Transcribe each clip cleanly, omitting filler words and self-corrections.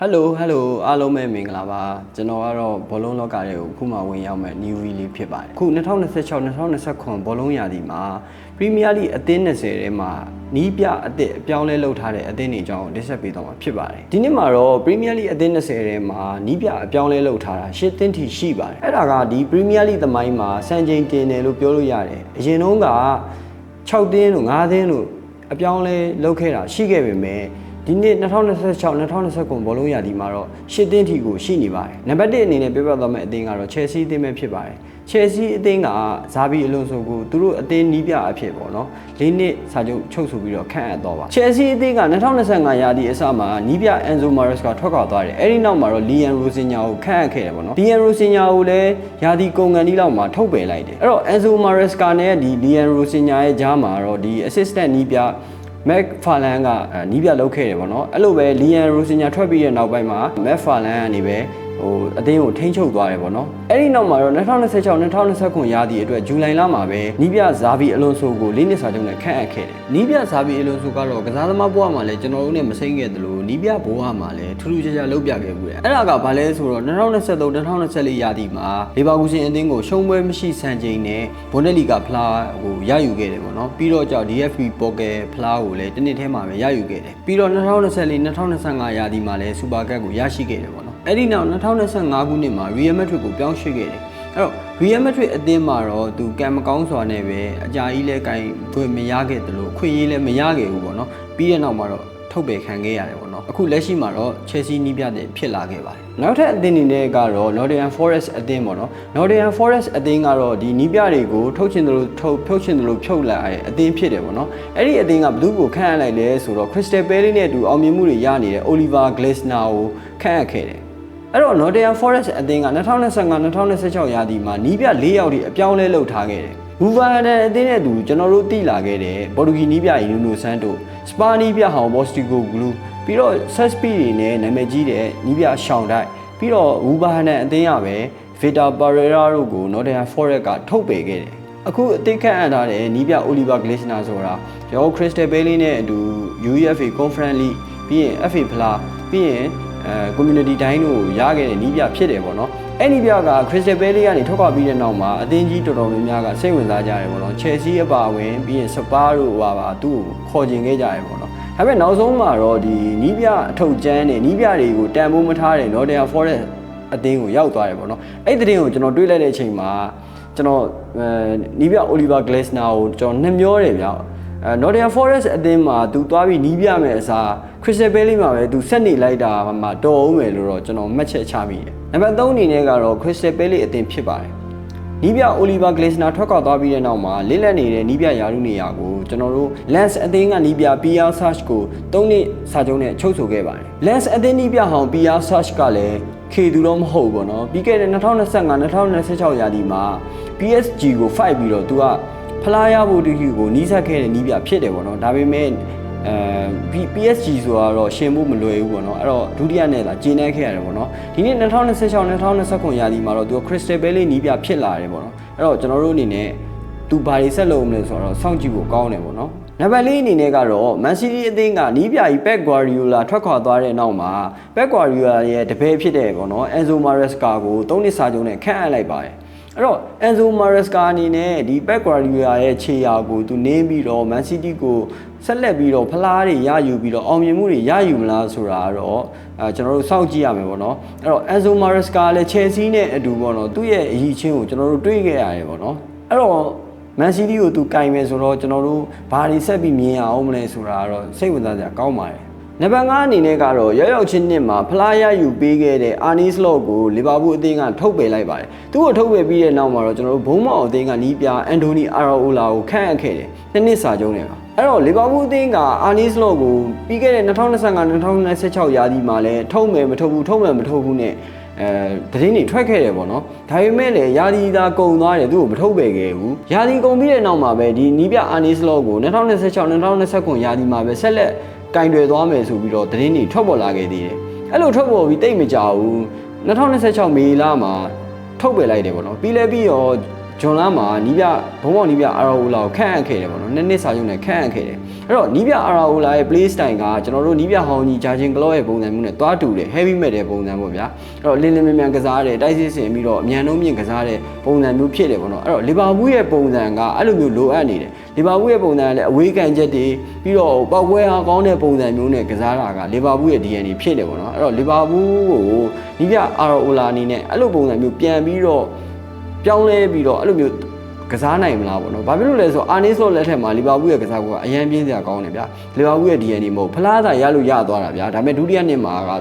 Hello အားလုံးပဲမင်္ဂလာပါကျွန်တော်ကတော့ဘောလုံးလောကတွေကိုအခုမှဝင်ရောက်မဲ့ new release လေးဖြစ်ပါတယ်အခု2026-2029ဘောလုံးရာသီမှာ Premier League အသင်း20ထဲမှာနီးပြအသစ်အပြောင်းလဲလုပ်ထားတဲ့အသင်းတွေအကြောင်းကို discuss ပေးသွားမှာဖြစ်ပါတယ်ဒီနေ့မှာတော့ Premier League အသင်း20ထဲမှာနီးပြအပြောင်းလဲလုပ်ထားတာ10သင်းထိရှိပါတယ်အဲ့ဒါကဒီ Premier League သမိုင်းမှာစံချိန်တင်တယ်လို့ပြောလို့ရတယ်အရင်တုန်းက6သင်းလို့5သင်းလို့အပြောင်းလဲလုပ်ခဲ့တာရှိခဲ့ပေမဲ့ဒီနေ့2026-2029ဘောလုံးရာသီမှာတော့10သင်းထိကိုရှိနေပါတယ်။နံပါတ်1အနေနဲ့ပြောပြသွားမယ့်အသင်းကတော့ Chelsea အသင်းပဲဖြစ်ပါတယ်။ Chelsea အသင်းကဇာဘီအလွန်ဆိုကိုသူတို့အသင်းနီးပြအဖြစ်ပေါ့နော်။၄နှစ်စာချုပ်ချုပ်ဆိုပြီးတော့ခန့်အပ်တော့ပါ။ Chelsea အသင်းက2025ရာသီအစမှာနီးပြ Enzo Maresca ထွက်ခွာသွားတယ်။အဲဒီနောက်မှာတော့ Leon Rosenior ကိုခန့်အပ်ခဲ့တယ်ပေါ့နော်။ Leon Rosenior ကိုလည်းရာသီကုန်ကန်ဒီလောက်မှာထုတ်ပယ်လိုက်တယ်။အဲ့တော့ Enzo Maresca နဲ့ဒီ Leon Rosenior ရဲ့ကြားမှာတော့ဒီ assistant နီးပြMac Farlan ကနီးပြလုပ်ခဲ့တယ်ပေါ့နော်အဲ့လိုပဲ Leon Rosenior ထွက်ပြီးတဲ့နောက်ပိုင်းမှာ Mac Farlan ကနေပဲအသင်းကိုထိန်းချုပ်သွားတယ်ပေါ့နော်အဲ့ဒီနောက်မှာတော့2026-2029ရာသီအတွက်ဇူလိုင်လမှာပဲနီးပြဇာဘီအလွန်ဆိုကို၄နှစ်စာချုပ်နဲ့ခန့်အပ်ခဲ့တယ်နီးပြဇာဘီအလွန်ဆိုကတော့ကစားသမားဘဝမှာလည်းကျွန်တော်တို့နဲ့မစိမ့်ခဲ့သလိုနီးပြဘဝမှာလည်းထူးထူးခြားခြားလုပ်ပြခဲ့မှုတယ်အဲ့ဒါကဘာလဲဆိုတော့2023-2024ရာသီမှာလီဗာပူးရှင်အသင်းကိုရှုံးပွဲမရှိစံချိန်နဲ့ဘွန်ဒက်လီဂါဖလားကိုရယူခဲ့တယ်ပေါ့နော်ပြီးတော့ကြောင့် DFB ပေါ်ကယ်ဖလားကိုလည်းတစ်နှစ်ထဲမှာပဲရယူခဲ့တယ်ပြီးတော့2024-2025ရာသီမှာလည်းစူပါကပ်ကိုရရှိခဲ့တယ်ပေါ့နော်အဲ့ဒီနောက်2025ခုနှစ်မှာ Real Madrid ကိုပြောင်းရွှေ့ခဲ့တယ်အဲ့တော့ Real Madrid အသင်းမှာတော့သူကံမကောင်းစွာနဲ့ပဲအကြာကြီးလဲကင်ဖွင့်မရခဲ့တယ်လို့ခွင့်ရေးလဲမရခဲ့ဘူးပေါ့နော်ပြီးတဲ့နောက်မှာတော့ထုတ်ပယ်ခံခဲ့ရတယ်ပေါ့နော်အခုလက်ရှိမှာတော့ Chelsea နီးပြတဲ့ဖြစ်လာခဲ့ပါတယ်နောက်ထပ်အသင်းတွေနဲ့ကတော့ Nottingham Forest အသင်းပေါ့နော် Nottingham Forest အသင်းကတော့ဒီနီးပြတွေကိုထုတ်ချင်တယ်လို့ဖြုတ်ချင်တယ်လို့ဖြုတ်လိုက်တဲ့အသင်းဖြစ်တယ်ပေါ့နော်အဲ့ဒီအသင်းကဘယ်သူ့ကိုခန့်အပ်လိုက်လဲဆိုတော့ Crystal Palace နဲ့အတူအောင်မြင်မှုတွေရနေတဲ့ Oliver Glasner ကိုခန့်အပ်ခဲ့တယ်အဲ့တော့ Nottingham Forest အသင်းက2025-2026ရာသီမှာနီးပြ4ယောက်ထိအပြောင်းလဲလုပ်ထားခဲ့တယ်။ Wolverhampton အသင်းနဲ့အတူကျွန်တော်တို့သိလာခဲ့တဲ့ပေါ်တူဂီနီးပြ Nuno Santo, စပါနီးပြဟောင် Postecoglou ပြီးတော့ Sespi တွေနဲ့နာမည်ကြီးတဲ့နီးပြရှောင်းတိုက်ပြီးတော့ Wolverhampton အသင်းကပဲ Vitor Pereira တို့ကို Nottingham Forest ကထုတ်ပယ်ခဲ့တယ်။အခုအသင်းခန့်အပ်ထားတဲ့နီးပြ Oliver Glasner ဆိုတာကျွန်တော် Crystal Palace နဲ့အတူ UEFA Conference League ပြီးရင် FA ဖလားပြီးရင်community တိုင်းတို့ရခဲ့တဲ့နီးပြဖြစ်တယ်ပေါ့နော်အဲ့နီးပြက Crystal Palace ကနေထွက်ခွာပြီးတဲ့နောက်မှာအသင်းကြီးတော်တော်များများကစိတ်ဝင်စားကြတယ်ပေါ့နော် Chelsea အပါအဝင်ပြီးရင် Spurs တို့ပါသူ့ကိုခေါ်ကျင်ခဲ့ကြတယ်ပေါ့နော်ဒါပေမဲ့နောက်ဆုံးမှာတော့ဒီနီးပြအထုတ်ကျန်းနဲ့နီးပြတွေကိုတန်ဖိုးမထားတဲ့ Nottingham Forest အသင်းကိုရောက်သွားတယ်ပေါ့နော်အဲ့ဒီသတင်းကိုကျွန်တော်တွေးလိုက်တဲ့အချိန်မှာကျွန်တော်နီးပြ Oliver Glasner ကိုကျွန်တော်နှမျောတယ်ဗျNottingham Forest အသင်းမှာသူသွားပြီးနီးပြမယ်အစား Crystal Palace မှာပဲသူဆက်နေလိုက်တာမှတော်အောင်မယ်လို့တော့ကျွန်တော်မှတ်ချက်ချမိတယ်။နံပါတ်3အနေနဲ့ကတော့ Crystal Palace အသင်းဖြစ်ပါတယ်။နီးပြ Oliver Glasner ထွက်ခွာသွားပြီးတဲ့နောက်မှာလစ်လက်နေတဲ့နီးပြယာရုနေရာကိုကျွန်တော်တို့ Lens အသင်းကနီးပြ PR Search ကို3နှစ်စာချုပ်နဲ့ချုပ်ဆိုခဲ့ပါတယ်။ Lens အသင်းနီးပြဟောင် PR Search ကလည်းခေသူတော့မဟုတ်ဘူးပေါ့နော်။ပြီးခဲ့တဲ့2025-2026ရာသီမှာ PSG ကို fight ပြီးတော့သူကဖလားရဖို့တူကိုနီးစပ်ခဲ့တဲ့နီးပြဖြစ်တယ်ပေါ့နော်ဒါပေမဲ့PSG ဆိုတာတော့ရှင်ဖို့မလွယ်ဘူးပေါ့နော်အဲ့တော့ဒုတိယနဲ့သာကျင်းနေခဲ့ရတယ်ပေါ့နော်ဒီနေ့2026-2029ရာသီမှာတော့သူက Crystal Palace နီးပြဖြစ်လာတယ်ပေါ့နော်အဲ့တော့ကျွန်တော်တို့အနေနဲ့သူဘာတွေဆက်လုပ်မလဲဆိုတော့စောင့်ကြည့်ဖို့ကောင်းတယ်ပေါ့နော်နံပါတ်4အနေနဲ့ကတော့ Man City အသင်းကနီးပြကြီး Pep Guardiola ထွက်ခွာသွားတဲ့နောက်မှာ Pep Guardiola ရဲ့တပည့်ဖြစ်တဲ့ပေါ့နော် Enzo Maresca ကို3နှစ်စာချုပ်နဲ့ခန့်အပ်လိုက်ပါတယ်အဲ့တော့ Enzo Maresca အနေနဲ့ဒီ Pep Guardiola ရဲ့ခြေရာကိုသူနင်းပြီးတော့ Man City ကိုဆက်လက်ပြီးတော့ဖလားတွေရယူပြီးတော့အောင်မြင်မှုတွေရယူမလားဆိုတာတော့ကျွန်တော်တို့စောင့်ကြည့်ရမယ်ပေါ့နော်အဲ့တော့ Enzo Maresca လည်း Chelsea နဲ့အတူပေါ့နော်သူ့ရဲ့အရေးချင်းကိုကျွန်တော်တို့တွေးခဲ့ရတယ်ပေါ့နော်အဲ့တော့ Man City ကိုသူကင်မယ်ဆိုတော့ကျွန်တော်တို့ဘာတွေဆက်ပြီးမြင်ရအောင်မလဲဆိုတာတော့စိတ်ဝင်စားစရာကောင်းပါတယ်နံပါတ်5အနေနဲ့ကတော့ရောက်ချင်းနှစ်မှာဖလားရယူပေးခဲ့တဲ့ Arne Slot ကိုလီဗာပူးအသင်းကထုတ်ပယ်လိုက်ပါတယ်။သူ့ကိုထုတ်ပယ်ပြီးတဲ့နောက်မှာတော့ကျွန်တော်တို့ဘုံမောက်အသင်းကနီးပြ Anthony Araola ကိုခန့်အပ်ခဲ့တယ်။နှစ်နှစ်စာချုပ်နဲ့ပါ။အဲ့တော့လီဗာပူးအသင်းက Arne Slot ကိုပြီးခဲ့တဲ့2025-2026ရာသီမှာလည်းထုတ်မယ်မထုတ်ဘူးထုတ်မယ်မထုတ်ဘူးနဲ့သတင်းတွေထွက်ခဲ့တယ်ပေါ့နော်။ဒါပေမဲ့လည်းယာဒီသာကုံသွားတယ်သူ့ကိုမထုတ်ပယ်ခဲ့ဘူး။ယာဒီကုံပြီးတဲ့နောက်မှာပဲဒီနီးပြ Arne Slot ကို2026-2029ရာသီမှာပဲဆက်လက်ကင်တွယ်သွားမယ်ဆိုပြီးတော့သတင်းတွေထွက်ပေါ်လာခဲ့သေးတယ်။အဲ့လိုထွက်ပေါ်ပြီးတိတ်မကြဘူး။2026မေလမှာထုတ်ပယ်လိုက်တယ်ပေါ့နော်။ပြီးတော့ဂျွန်လမှာနီးပြဘုံဘောင်နီးပြအာရိုလာကိုခန့်အပ်ခဲ့တယ်ပေါ့နော်။နှစ်နှစ်စာချုပ်နဲ့ခန့်အပ်ခဲ့တယ်။ အဲ့တော့နီးပြအာရာအိုလာရဲ့ play style ကကျွန်တော်တို့နီးပြဟောင်းကြီးဂျာဂျင်ကလော့ရဲ့ပုံစံမျိုးနဲ့တွားတူတယ် heavy metal ပုံစံပေါ့ဗျာအဲ့တော့လင်းလင်းမြန်မြန်ကစားတယ်တိုက်စစ်ဆင်ပြီးတော့အမြန်နှုံးမြင့်ကစားတဲ့ပုံစံမျိုးဖြစ်တယ်ပေါ့နော်အဲ့တော့လီဗာပူးရဲ့ပုံစံကအဲ့လိုမျိုးလိုအပ်နေတယ်လီဗာပူးရဲ့ပုံစံကလည်းအဝေးကန်ချက်တွေပြီးတော့ပောက်ပွဲအားကောင်းတဲ့ပုံစံမျိုးနဲ့ကစားတာကလီဗာပူးရဲ့ DNA ဖြစ်တယ်ပေါ့နော်အဲ့တော့လီဗာပူးကိုနီးပြအာရာအိုလာအနေနဲ့အဲ့လိုပုံစံမျိုးပြန်ပြီးတော့ပြောင်းလဲပြီးတော့အဲ့လိုမျိုးကစားနိုင်မလားပေါ့နော်။ဘာဖြစ်လို့လဲဆိုတော့အာနီဆိုလက်ထက်မှာလီဗာပူးရဲ့ကစားကွာအရန်ပြင်းစရာကောင်းတယ်ဗျာ။လီဗာပူးရဲ့ DNA မဟုတ်ဖလားသာရလို့ရသွားတာဗျာ။ဒါပေမဲ့ဒုတိယနှစ်မှာက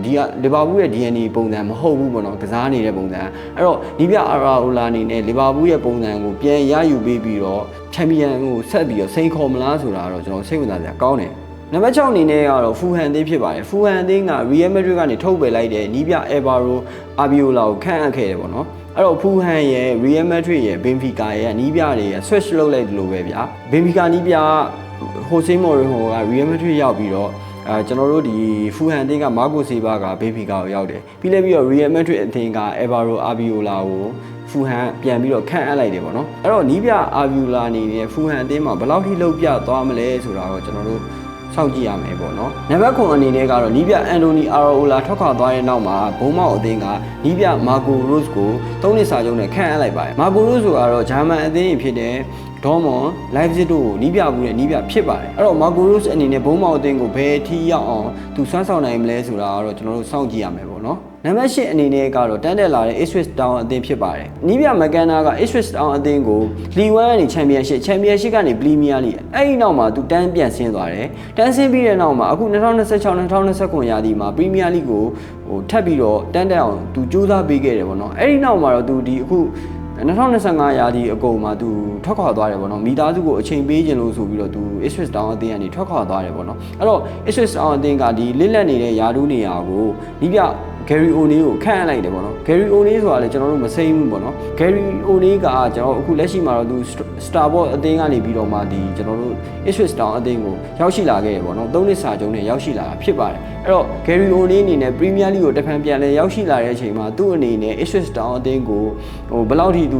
ဒီကလီဗာပူးရဲ့ DNA ပုံစံမဟုတ်ဘူးပေါ့နော်။ကစားနေတဲ့ပုံစံ။အဲ့တော့နီးပြအာရာအိုလာအနေနဲ့လီဗာပူးရဲ့ပုံစံကိုပြန်ရယူပေးပြီးတော့ချန်ပီယံကိုဆက်ပြီးတော့စိန်ခေါ်မလားဆိုတာတော့ကျွန်တော်စိတ်ဝင်စားစရာကောင်းတယ်။နံပါတ်6အနေနဲ့ကတော့ဖူဟန်သေးဖြစ်ပါတယ်။ဖူဟန်သေးက Real Madrid ကနေထုတ်ပယ်လိုက်တဲ့နီးပြ Alvaro Abiola ကိုခန့်အပ်ခဲ့တယ်ပေါ့နော်။အဲ့တော့ဖူဟန်ရဲ့ Real Madrid ရဲ့ Benfica ရဲ့နီးပြတွေရဲ့ switch လုပ်လိုက်တယ်လို့ပဲဗျာ Benfica နီးပြ Jose Mourinho က Real Madrid ရောက်ပြီးတော့ကျွန်တော်တို့ဒီဖူဟန်အသင်းကမာကိုဆေဘာက Benfica ကိုရောက်တယ်ပြီးလည်းပြီးတော့ Real Madrid အသင်းက Alvaro Abiola ကိုဖူဟန်ပြန်ပြီးတော့ခန့်အပ်လိုက်တယ်ပေါ့နော်အဲ့တော့နီးပြ Abiola အနေနဲ့ဖူဟန်အသင်းမှာဘယ်လောက်ထိလှုပ်ပြသွားမလဲဆိုတာတော့ကျွန်တော်တို့စောင့်ကြည့်ရမယ်ပေါ့နော်နံပါတ်9အနေနဲ့ကတော့နီးပြအန်တိုနီအာရိုလာထွက်ခွာသွားတဲ့နောက်မှာဘုံမောက်အသင်းကနီးပြမာကိုရိုစ်ကို3နှစ်စာချုပ်နဲ့ခန့်အပ်လိုက်ပါတယ်မာကိုရိုစ်ကတော့ဂျာမန်အသင်းဖြစ်တဲ့ဒေါ်မွန်လိုင်ဖ်ဇစ်တို့ကိုနီးပြမှုနဲ့နီးပြဖြစ်ပါတယ်အဲ့တော့မာကိုရိုစ်အနေနဲ့ဘုံမောက်အသင်းကိုဘယ်အထိရောက်အောင်သူစွမ်းဆောင်နိုင်မလဲဆိုတာကတော့ကျွန်တော်တို့စောင့်ကြည့်ရမယ်ပေါ့နော်နံပါတ်10အနေနဲ့ကတော့တန်းတက်လာတဲ့ Ipswich Town အသင်းဖြစ်ပါတယ်နီးပြမကန်နာက Ipswich Town အသင်းကိုလီဝမ်ကနေချန်ပီယံရှစ်ကနေပရီးမီးယားလိအဲ့ဒီနောက်မှာသူတန်းပြန်ဆင်းသွားတယ်တန်းဆင်းပြီးတဲ့နောက်မှာအခု2026-2029ရာသီမှာပရီးမီးယားလိကိုထပ်ပြီးတော့တန်းတက်အောင်သူစူးစမ်းပေးခဲ့တယ်ပေါ့နော်အဲ့ဒီနောက်မှာတော့သူဒီအခု2025ရာသီအကုန်မှာသူထွက်ခွာသွားတယ်ပေါ့နော်မိသားစုကိုအချိန်ပေးခြင်းလို့ဆိုပြီးတော့သူ Ipswich Town အသင်းကနေထွက်ခွာသွားတယ်ပေါ့နော်အဲ့တော့ Ipswich Town အသင်းကဒီလစ်လက်နေတဲ့ယာဒူးနေရာကိုနီးပြGary O'Neill ကိုခန့်အပ်လိုက်တယ်ပေါ့နော် Gary O'Neill ဆိုတာလည်းကျွန်တော်တို့မစိမ့်ဘူးပေါ့နော် Gary O'Neill ကကျွန်တော်အခုလက်ရှိမှာတော့သူ Starboard အသင်းကနေပြီးတော့မှဒီကျွန်တော်တို့ Ipswich Town အသင်းကိုရောက်ရှိလာခဲ့ရပေါ့နော်3နှစ်စာချုပ်နဲ့ရောက်ရှိလာတာဖြစ်ပါတယ်အဲ့တော့ Gary O'Neill အနေနဲ့ Premier League ကိုတဖန်ပြန်လဲရောက်ရှိလာတဲ့အချိန်မှာသူ့အနေနဲ့ Ipswich Town အသင်းကိုဘယ်လောက်ထိသူ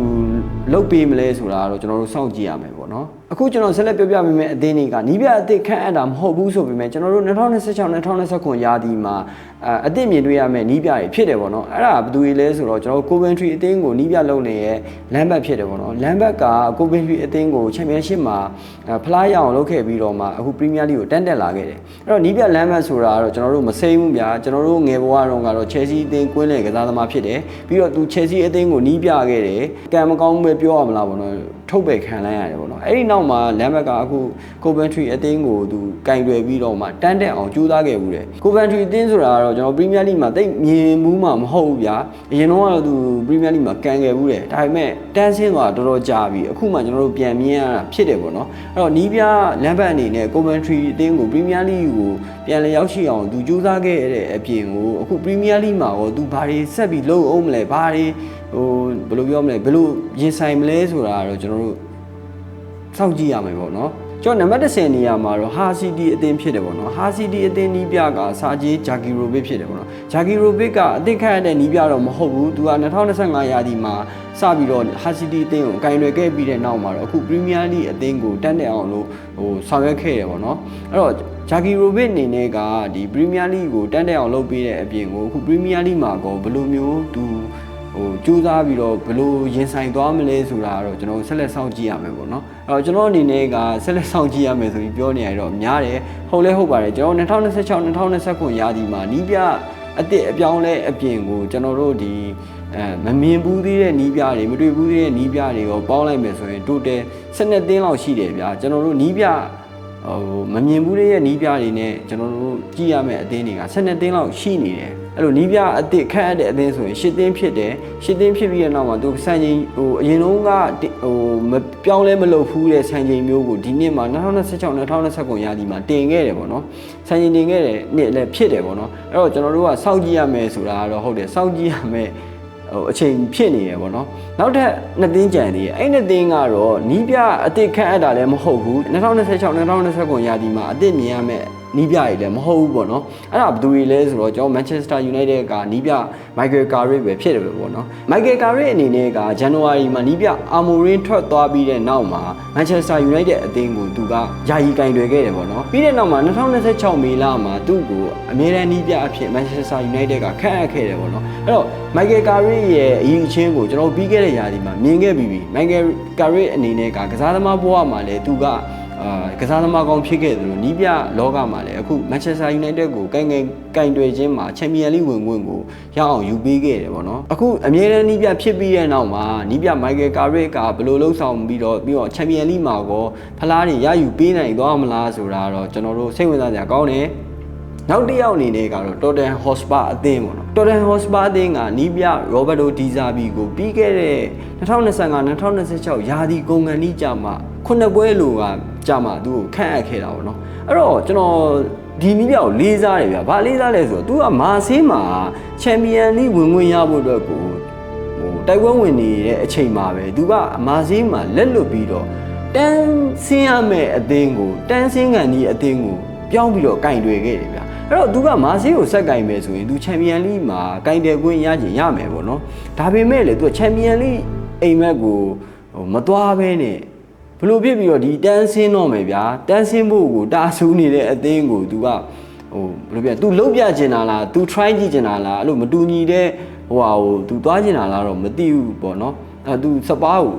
လုတ်ပေးမလဲဆိုတာတော့ကျွန်တော်တို့စောင့်ကြည့်ရမယ်ပေါ့နော်အခုကျွန်တော်ဆက်လက်ပြောပြပေးမယ့်အသင်းတွေကနီးပြအသစ်ခန့်အပ်တာမဟုတ်ဘူးဆိုပေမဲ့ကျွန်တော်တို့2026-2029ရာသီမှာအသစ်မြင်တွေ့ရမယ့်နီးပြတွေဖြစ်တယ်ပေါ့နော်အဲ့ဒါဘယ်သူတွေလဲဆိုတော့ကျွန်တော် Coventry အသင်းကိုနီးပြလုပ်နေတဲ့လမ်းဘတ်ဖြစ်တယ်ပေါ့နော်လမ်းဘတ်က Coventry အသင်းကို Championship မှာဖလားရအောင်လုပ်ခဲ့ပြီးတော့မှအခု Premier League ကိုတန်းတက်လာခဲ့တယ်အဲ့တော့နီးပြလမ်းဘတ်ဆိုတာကတော့ကျွန်တော်တို့မစိမ့်ဘူးဗျာကျွန်တော်တို့ငယ်ဘဝတုန်းကတော့ Chelsea အသင်းကွင်းလယ်ကစားသမားဖြစ်တယ်ပြီးတော့သူ Chelsea အသင်းကိုနီးပြခဲ့တယ်ကံမကောင်းဘူးပဲပြောရမလားပေါ့နော်ထုတ်ပယ်ခံလိုက်ရတယ်ပေါ့နော်အဲ့ဒီနောက်မှာလမ်းဘက်ကအခု Coventry အသင်းကိုသူကင်တွယ်ပြီးတော့မှတန်းတက်အောင်ကြိုးစားခဲ့ဘူးတယ် Coventry အသင်းဆိုတာကတော့ကျွန်တော် Premier League မှာတိတ်မြင်မှုမှမဟုတ်ဘူးဗျာအရင်တော့ကတော့သူ Premier League မှာကန်ခဲ့ဘူးတယ်ဒါပေမဲ့တန်းဆင်းသွားတော်တော်ကြာပြီအခုမှကျွန်တော်တို့ပြန်မြင်ရတာဖြစ်တယ်ပေါ့နော်အဲ့တော့နီးပြလမ်းဘက်အနေနဲ့ Coventry အသင်းကို Premier League ကိုပြန်လည်ရောက်ရှိအောင်သူကြိုးစားခဲ့တဲ့အပြင်ကိုအခု Premier League မှာရောသူဘာတွေဆက်ပြီးလုပ်အောင်မလဲဘာတွေဘယ်လိုပြောမလဲဘယ်လိုရင်ဆိုင်မလဲဆိုတာတော့ကျွန်တော်တို့စောင့်ကြည့်ရမယ်ပေါ့နော်ကျွန်တော်နံပါတ်10နေရာမှာတော့ Ha City အသင်းဖြစ်တယ်ပေါ့နော် Ha City အသင်းနီးပြကစာကြီး Jagirovic ဖြစ်တယ်ပေါ့နော် Jagirovic ကအသင်းခန့်တဲ့နီးပြတော့မဟုတ်ဘူးသူက2025ရာသီမှာစပြီးတော့ Ha City အသင်းကိုအကင်တွေခဲ့ပြီးတဲ့နောက်မှာတော့အခု Premier League အသင်းကိုတန်းတက်အောင်လို့ဆောင်ရွက်ခဲ့ရပေါ့နော်အဲ့တော့Jagirovic အနေနဲ့ကဒီ Premier League ကိုတန်းတက်အောင်လုပ်ပေးတဲ့အပြင်ကိုအခု Premier League မှာကောဘယ်လိုမျိုးသူကြိုးစားပြီးတော့ဘယ်လိုရင်ဆိုင်သွားမလဲဆိုတာတော့ကျွန်တော်ဆက်လက်စောင့်ကြည့်ရမယ်ပေါ့နော်အဲ့တော့ကျွန်တော်အနေနဲ့ကဆက်လက်စောင့်ကြည့်ရမယ်ဆိုပြီးပြောနေရတော့များတယ်ဟုတ်လဲဟုတ်ပါတယ်ကျွန်တော်2026-2029ရာသီမှာနီးပြအသစ်အပြောင်းလဲအပြင်ကိုကျွန်တော်တို့ဒီမမြင်ဘူးသေးတဲ့နီးပြတွေမတွေ့ဘူးသေးတဲ့နီးပြတွေရောပေါင်းလိုက်မယ်ဆိုရင် total 12သင်းလောက်ရှိတယ်ဗျာကျွန်တော်တို့နီးပြမမြင်ဘူးရဲ့နီးပြတွေနဲ့ကျွန်တော်တို့ကြည့်ရမယ့်အသင်းတွေက12သင်းလောက်ရှိနေတယ်အဲ့လိုနီးပြအသစ်ခန့်အပ်တဲ့အသင်းဆိုရင်10သင်းဖြစ်တယ်10သင်းဖြစ်ပြီးတဲ့နောက်မှာသူစံချိန်အရင်တုန်းကမပြောင်းလဲမလုပ်ဘူးတဲ့စံချိန်မျိုးကိုဒီနှစ်မှာ2026-2029ရာသီမှာတင်ခဲ့တယ်ပေါ့နော်စံချိန်တင်ခဲ့တဲ့နှစ်လည်းဖြစ်တယ်ပေါ့နော်အဲ့တော့ကျွန်တော်တို့ကစောင့်ကြည့်ရမယ်ဆိုတာကတော့ဟုတ်တယ်စောင့်ကြည့်ရမယ်အချိန်ဖြစ်နေရပေါ့နော်နောက်ထပ်2သင်းကြံသေးတယ်အဲ့2သင်းကတော့နီးပြအသစ်ခန့်အပ်တာလည်းမဟုတ်ဘူး2026-2029ရာသီမှာအသစ်မြင်ရမယ် နီးပြရည်လည်းမဟုတ်ဘူးပေါ့နော်အဲ့ဒါဘယ်သူတွေလဲဆိုတော့ကျွန်တော် Manchester United ကနီးပြ Michael Carrick ပဲဖြစ်တယ်ပဲပေါ့နော် Michael Carrick အနေနဲ့က January မှာနီးပြ Amorim ထွက်သွားပြီးတဲ့နောက်မှာ Manchester United အသင်းကိုသူကယာယီကင်တွယ်ခဲ့တယ်ပေါ့နော်ပြီးတဲ့နောက်မှာ2026မေလမှာသူ့ကိုအမြဲတမ်းနီးပြအဖြစ် Manchester United ကခန့်အပ်ခဲ့တယ်ပေါ့နော်အဲ့တော့ Michael Carrick ရဲ့အရေးအချင်းကိုကျွန်တော်ပြီးခဲ့တဲ့ရာသီမှာမြင်ခဲ့ပြီးပြီ Michael Carrick အနေနဲ့ကစားသမားဘဝမှာလည်းသူကကစားသမားကောင်းဖြစ်ခဲ့တယ်လို့နီးပြလောကမှာလည်းအခု Manchester United ကိုကင်တွယ်ခြင်းမှာ Champions League ဝင်ခွင့်ကိုရအောင်ယူပေးခဲ့တယ်ပေါ့နော်အခုအမြဲတမ်းနီးပြဖြစ်ပြီးတဲ့နောက်မှာနီးပြ Michael Carrick ကဘယ်လိုလှုပ်ဆောင်ပြီးတော့ Champions League မှာကောဖလားတွေရယူပေးနိုင်သွားမလားဆိုတာတော့ကျွန်တော်တို့စိတ်ဝင်စားကြကောင်းတယ်နောက်တစ်ယောက်အနေနဲ့ကတော့ Tottenham Hotspur အသင်းပေါ့နော် Tottenham Hotspur အသင်းကနီးပြ Roberto Di Zerbi ကိုပြီးခဲ့တဲ့2025-2026ရာသီကုန်ကန်ဤကြမှာ9ပွဲလိုကကြမှာသူ့ကိုခန့်အပ်ခဲ့တာပေါ့နော်အဲ့တော့ကျွန်တော်ဒီနီးပြကိုလေးစားတယ်ဗျာဘာလေးစားလဲဆိုတော့သူကမာဆေးမှာ Champions League ဝင်ခွင့်ရဖို့အတွက်ကိုတိုက်ပွဲဝင်နေတဲ့အချိန်မှာပဲသူကမာဆေးမှာလက်လွတ်ပြီးတော့တန်းဆင်းရမယ့်အသင်းကိုတန်းဆင်းကန်ဒီအသင်းကိုပြောင်းပြီးတော့ကင်တွယ်ခဲ့တယ်ဗျာအဲ့တော့သူကမာဆေးကိုဆက်ကင်မယ်ဆိုရင်သူ Champions League မှာကင်တယ်ခွင့်ရချင်ရမယ်ပေါ့နော်ဒါပေမဲ့လေသူက Champions League အိမ်မက်ကိုမသွားဘဲနဲ့ဘလို့ဖြစ်ပြီးတော့ဒီတန်းဆင်းတော့မယ်ဗျာတန်းဆင်းဖို့ကိုတာဆူးနေတဲ့အသင်းကိုသူကဘယ်လိုပြသူလုံးပြချင်တာလားသူ try ကြည့်ချင်တာလားအဲ့လိုမတူညီတဲ့သူသွားချင်တာလားတော့မသိဘူးပေါ့နော်အဲ့သူစပါးကို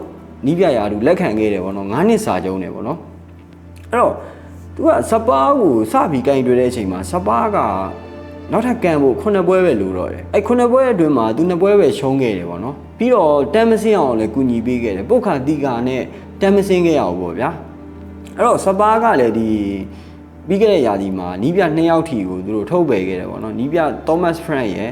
နီးပြရာသူလက်ခံခဲ့တယ်ပေါ့နော်9နှစ်စာကျုံးတယ်ပေါ့နော်အဲ့တော့သူကစပါးကိုစပြီးကင်တွယ်တဲ့အချိန်မှာစပါးကနောက်ထပ်ကန်ဖို့9ပွဲပဲလိုတော့တယ်အဲ့9ပွဲအတွင်းမှာသူ2ပွဲပဲရှုံးခဲ့တယ်ပေါ့နော်ပြီးတော့တန်းမစင်းအောင်လည်းကူညီပေးခဲ့တယ်ပုတ်ခါတီကာနဲ့တန်းမစင်းခဲ့ရအောင်ပေါ့ဗျာအဲ့တော့စပါးကလည်းဒီပြီးခဲ့တဲ့ရာသီမှာနီးပြ2ယောက်ထီကိုသူတို့ထုတ်ပယ်ခဲ့တယ်ပေါ့နော်နီးပြ Thomas Frank ရဲ့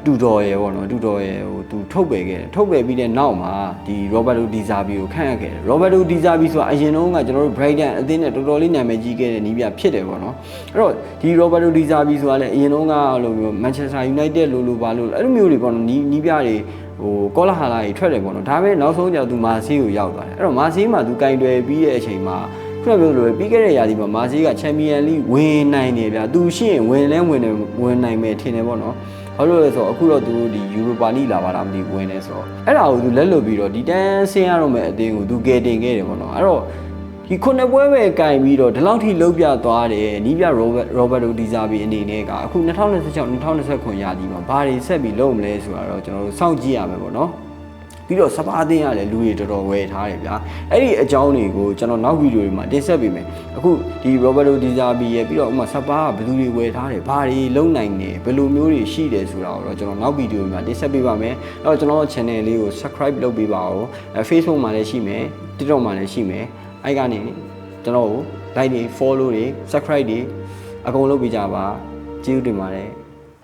တူတော်ရဲ့ပေါ့နော်တူတော်ရဲ့ဟိုသူထုတ်ပယ်ခဲ့တယ်ထုတ်ပယ်ပြီးတဲ့နောက်မှာဒီ Roberto Di Zerbi ကိုခန့်အပ်ခဲ့တယ် Roberto Di Zerbi ဆိုတာအရင်တုန်းကကျွန်တော်တို့ Brighton အသင်းနဲ့တော်တော်လေးနာမည်ကြီးခဲ့တဲ့နီးပြဖြစ်တယ်ပေါ့နော်အဲ့တော့ဒီ Roberto Di Zerbi ဆိုတာလည်းအရင်တုန်းကလိုမျိုး Manchester United လိုပါလို့အဲ့လိုမျိုးတွေပေါ့နော်နီးပြတွေကောလာဟာလာကြီးထွက်တယ်ပေါ့နော်ဒါပေမဲ့နောက်ဆုံးကျသူမာဆေးကိုရောက်သွားတယ်အဲ့တော့မာဆေးမှာသူကင်တွယ်ပြီးတဲ့အချိန်မှာခုနပြောလို့ပြီးခဲ့တဲ့ရာသီမှာမာဆေးက Champions League ဝင်နိုင်တယ်ဗျာသူရှိရင်ဝင်နိုင်မယ်ထင်တယ်ပေါ့နော်ဘာလို့လဲဆိုတော့အခုတော့သူတို့ဒီ Europa League လာပါလားမသိဘူးဝင်နေဆိုတော့အဲ့ဒါကိုသူလက်လွတ်ပြီးတော့ဒီတန်းဆင်းရတော့မဲ့အတင်းကိုသူကယ်တင်ခဲ့တယ်ပေါ့နော်အဲ့တော့ဒီ9ပွဲပဲကင်ပြီးတော့ဒီလောက်ထိလုံးပြသွားတယ်နီးပြ Roberto Di Zerbi အနေနဲ့ကအခု2026-2029ရာသီမှာဘာတွေဆက်ပြီးလုပ်မလဲဆိုတာတော့ကျွန်တော်တို့စောင့်ကြည့်ရမယ်ပေါ့နော်ပြီးတော့စပါးအသင်းကလည်းလူတွေတော်တော်ဝယ်ထားတယ်ဗျာအဲ့ဒီအကြောင်းတွေကိုကျွန်တော်နောက်ဗီဒီယိုတွေမှာတင်ဆက်ပေးမယ်အခုဒီ Roberto Di Zerbi ရဲ့ပြီးတော့ဥပမာစပါးကဘယ်သူတွေဝယ်ထားတယ်ဘာတွေလုပ်နိုင်တယ်ဘယ်လိုမျိုးတွေရှိတယ်ဆိုတာကိုတော့ကျွန်တော်နောက်ဗီဒီယိုမှာတင်ဆက်ပေးပါမယ်အဲ့တော့ကျွန်တော် channel လေးကို subscribe လုပ်ပေးပါဦး Facebook မှာလည်းရှိမယ် TikTok မှာလည်းရှိမယ်အဲ့ကနေကျွန်တော်ကို like တွေ follow တွေ subscribe တွေအကုန်လုပ်ပေးကြပါကျေးဇူးတင်ပါတယ်